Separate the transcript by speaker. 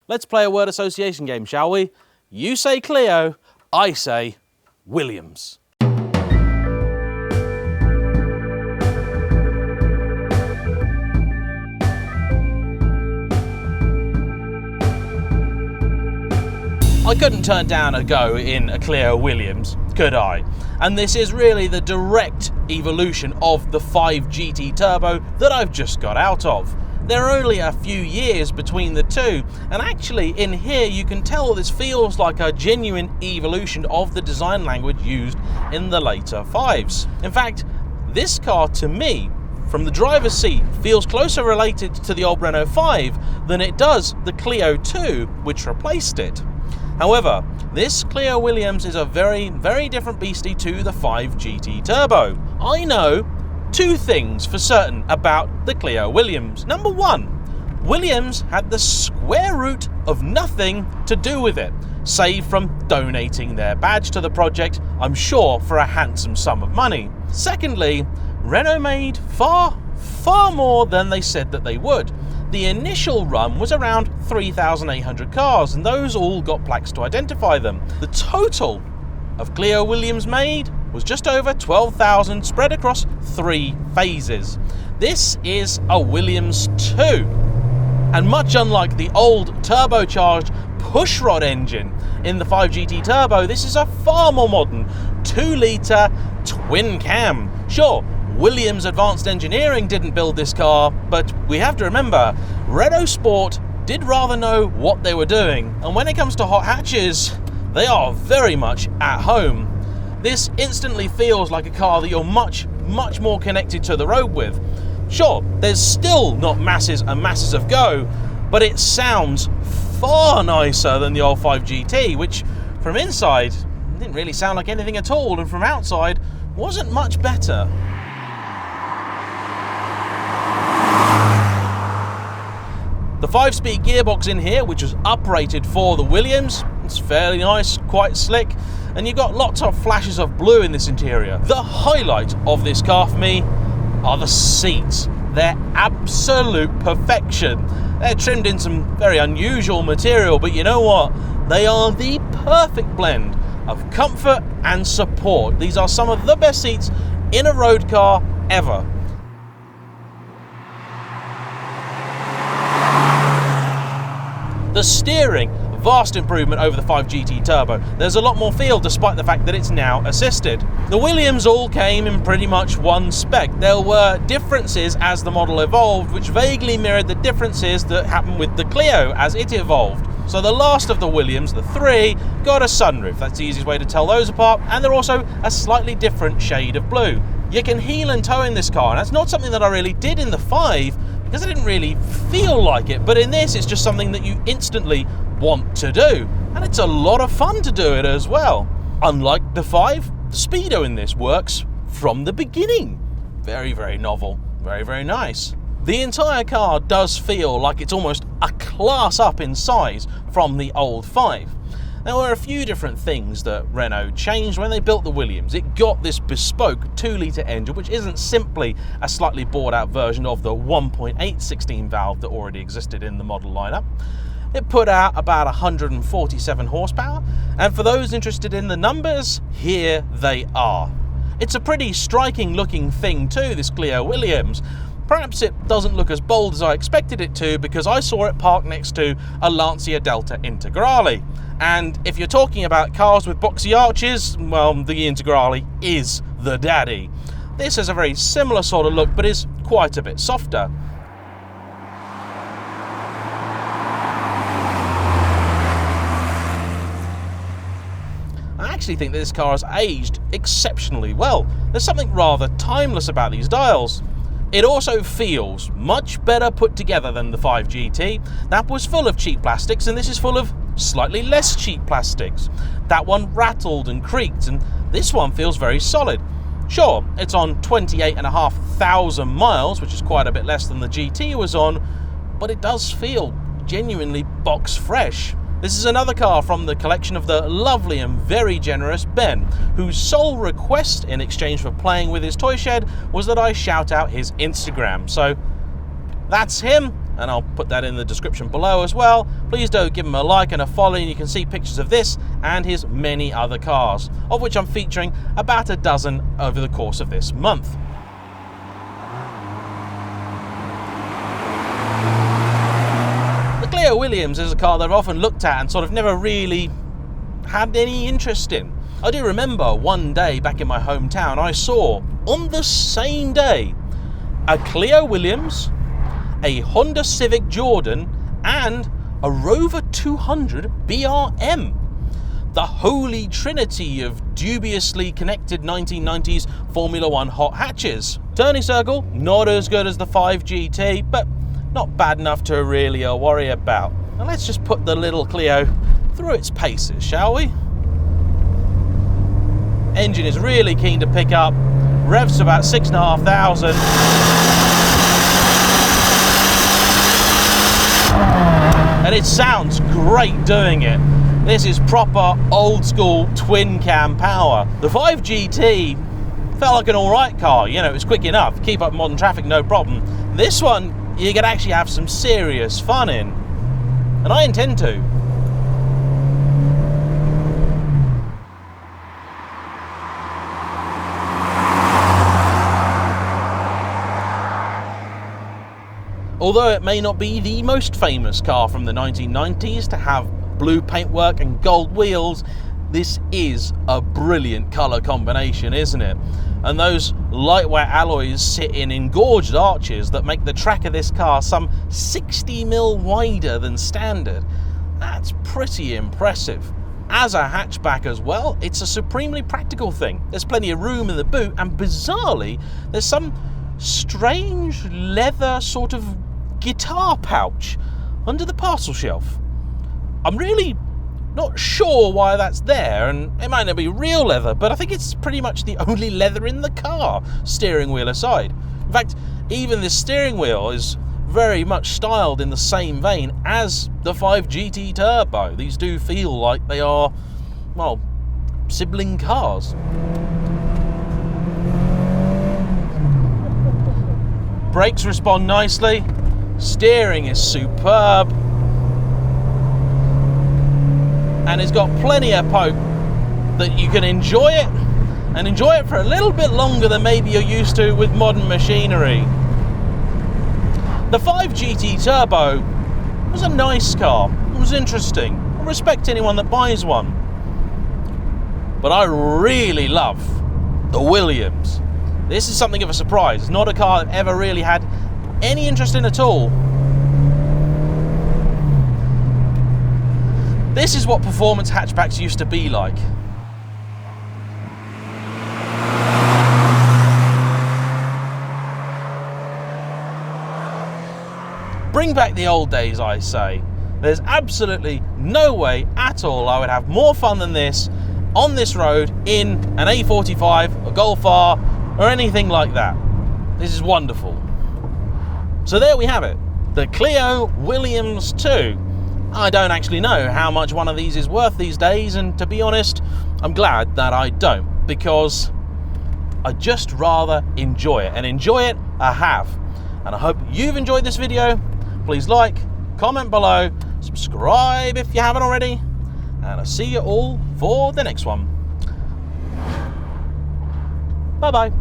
Speaker 1: Let's play a word association game, shall we? You say Clio, I say Williams. I couldn't turn down a go in a Clio Williams, could I? And this is really the direct evolution of the 5 GT Turbo that I've just got out of. There are only a few years between the two, and actually in here you can tell this feels like a genuine evolution of the design language used in the later 5s. In fact, this car to me, from the driver's seat, feels closer related to the old Renault 5 than it does the Clio 2, which replaced it. However, this Clio Williams is a very, very different beastie to the 5 GT Turbo. I know two things for certain about the Clio Williams. Number one, Williams had the square root of nothing to do with it, save from donating their badge to the project, I'm sure for a handsome sum of money. Secondly, Renault made far more than they said that they would. The initial run was around 3,800 cars, and those all got plaques to identify them. The total of Clio Williams made was just over 12,000 spread across 3 phases. This is a Williams 2, and much unlike the old turbocharged pushrod engine in the 5 GT Turbo, this is a far more modern 2-litre twin cam. Sure, Williams Advanced Engineering didn't build this car, but we have to remember, Renault Sport did rather know what they were doing, and when it comes to hot hatches, they are very much at home. This instantly feels like a car that you're much more connected to the road with. Sure, there's still not masses and masses of go, but it sounds far nicer than the old 5 GT, which from inside didn't really sound like anything at all, and from outside wasn't much better. The 5-speed gearbox in here, which was uprated for the Williams, it's fairly nice, quite slick, and you've got lots of flashes of blue in this interior. The highlight of this car for me are the seats. They're absolute perfection. They're trimmed in some very unusual material, but you know what? They are the perfect blend of comfort and support. These are some of the best seats in a road car ever. The steering, vast improvement over the 5 GT Turbo. There's a lot more feel despite the fact that it's now assisted. The Williams all came in pretty much one spec. There were differences as the model evolved, which vaguely mirrored the differences that happened with the Clio as it evolved. So the last of the Williams, the 3, got a sunroof. That's the easiest way to tell those apart, and they're also a slightly different shade of blue. You can heel and toe in this car, and that's not something that I really did in the 5, because I didn't really feel like it, but in this it's just something that you instantly want to do, and it's a lot of fun to do it as well. Unlike the 5, the speedo in this works from the beginning. Very, very novel, very, very nice. The entire car does feel like it's almost a class up in size from the old 5. There were a few different things that Renault changed when they built the Williams. It got this bespoke 2-litre engine, which isn't simply a slightly bored out version of the 1.8 16 valve that already existed in the model lineup. It put out about 147 horsepower, and for those interested in the numbers, here they are. It's a pretty striking looking thing too, this Clio Williams. Perhaps it doesn't look as bold as I expected it to, because I saw it parked next to a Lancia Delta Integrale. And if you're talking about cars with boxy arches, well, the Integrale is the daddy. This has a very similar sort of look, but is quite a bit softer. I actually think that this car has aged exceptionally well. There's something rather timeless about these dials. It also feels much better put together than the 5 GT. That was full of cheap plastics, and this is full of slightly less cheap plastics. That one rattled and creaked, and this one feels very solid. Sure, it's on 28,500 miles, which is quite a bit less than the GT was on, but it does feel genuinely box fresh. This is another car from the collection of the lovely and very generous Ben, whose sole request in exchange for playing with his toy shed was that I shout out his Instagram. So that's him, and I'll put that in the description below as well. Please do give him a like and a follow, and you can see pictures of this and his many other cars, of which I'm featuring about a dozen over the course of this month. The Clio Williams is a car that I've often looked at and sort of never really had any interest in. I do remember one day back in my hometown, I saw on the same day a Clio Williams, a Honda Civic Jordan, and a Rover 200 BRM. The holy trinity of dubiously connected 1990s Formula One hot hatches. Turning circle, not as good as the 5 GT, but not bad enough to really worry about. Now let's just put the little Clio through its paces, shall we? Engine is really keen to pick up, revs to about 6,500. And it sounds great doing it. This is proper old school twin cam power. The 5 GT felt like an alright car, you know, it was quick enough, keep up modern traffic, no problem. This one, you could actually have some serious fun in, and I intend to. Although it may not be the most famous car from the 1990s to have blue paintwork and gold wheels, this is a brilliant colour combination, isn't it? And those lightweight alloys sit in engorged arches that make the track of this car some 60mm wider than standard. That's pretty impressive. As a hatchback as well, it's a supremely practical thing. There's plenty of room in the boot, and bizarrely, there's some strange leather sort of guitar pouch under the parcel shelf. I'm really not sure why that's there, and it might not be real leather, but I think it's pretty much the only leather in the car, steering wheel aside. In fact, even this steering wheel is very much styled in the same vein as the 5 GT Turbo. These do feel like they are, well, sibling cars. Brakes respond nicely, steering is superb, and it's got plenty of poke that you can enjoy it, and enjoy it for a little bit longer than maybe you're used to with modern machinery. The 5 GT Turbo was a nice car, it was interesting, I respect anyone that buys one. But I really love the Williams. This is something of a surprise. It's not a car I've ever really had any interest in at all. This is what performance hatchbacks used to be like. Bring back the old days, I say. There's absolutely no way at all I would have more fun than this on this road in an A45, a Golf R, or anything like that. This is wonderful. So there we have it, the Clio Williams 2. I don't actually know how much one of these is worth these days, and to be honest, I'm glad that I don't, because I just rather enjoy it, and enjoy it I have. And I hope you've enjoyed this video. Please like, comment below, subscribe if you haven't already, and I'll see you all for the next one. Bye bye.